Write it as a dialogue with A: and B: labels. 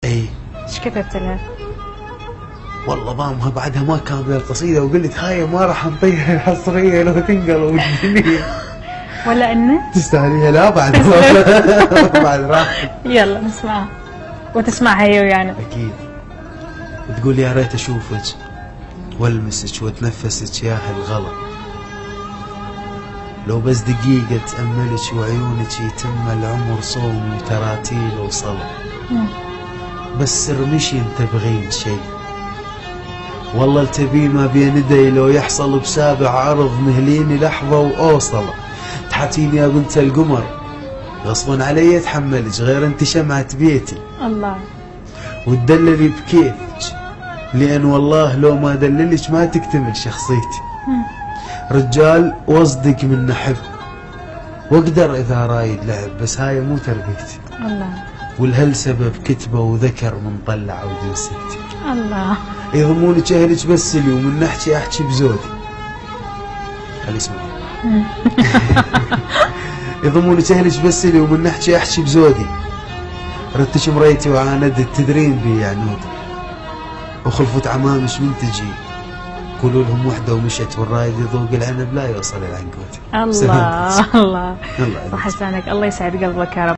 A: اي.
B: ايش كتبت لها؟
A: والله مامها بعدها ما كامله القصيده وقلت هاي ما راح نطيها الحصريه لو تنقلب الدنيا.
B: ولا انه
A: تستاهليها. لا بعد بعد راح.
B: يلا نسمعها وتسمعها هي ويانا.
A: اكيد. تقول يا ريت اشوفك والمسك واتنفسك يا هالغلا، لو بس دقيقة تأملك وعيونك يتم العمر صوم وتراتيل وصلاة، بس رمشي تبغين شي والله التبين ما بين يدي، لو يحصل بسابع عرض مهليني لحظة وأوصله، تحاتيني يا بنت القمر غصبا علي اتحملك غير انت شمعة بيتي
B: الله،
A: وتدللي بكيفك لأن والله لو ما دللك ما تكتمل شخصيتي. رجال واصدق من نحب واقدر اذا رايد لعب، بس هاي مو تربيتي.
B: الله،
A: والهالسبب كتبه وذكر من طلع وجنسيتي.
B: الله،
A: يضمونك اهلك بس لي ومن نحكي احكي بزودي. خلي اسمع. يضمونك اهلك بس لي ومن نحكي احكي بزودي، ردتش مريتي وعاندت تدرين بي عنودي، وخلفت عمامش من تجي قولوا لهم وحده ومشت والرايد يذوق العنب لا يوصل العنقود.
B: الله الله،
A: الله
B: صح لسانك، الله يسعد قلبك يا رب.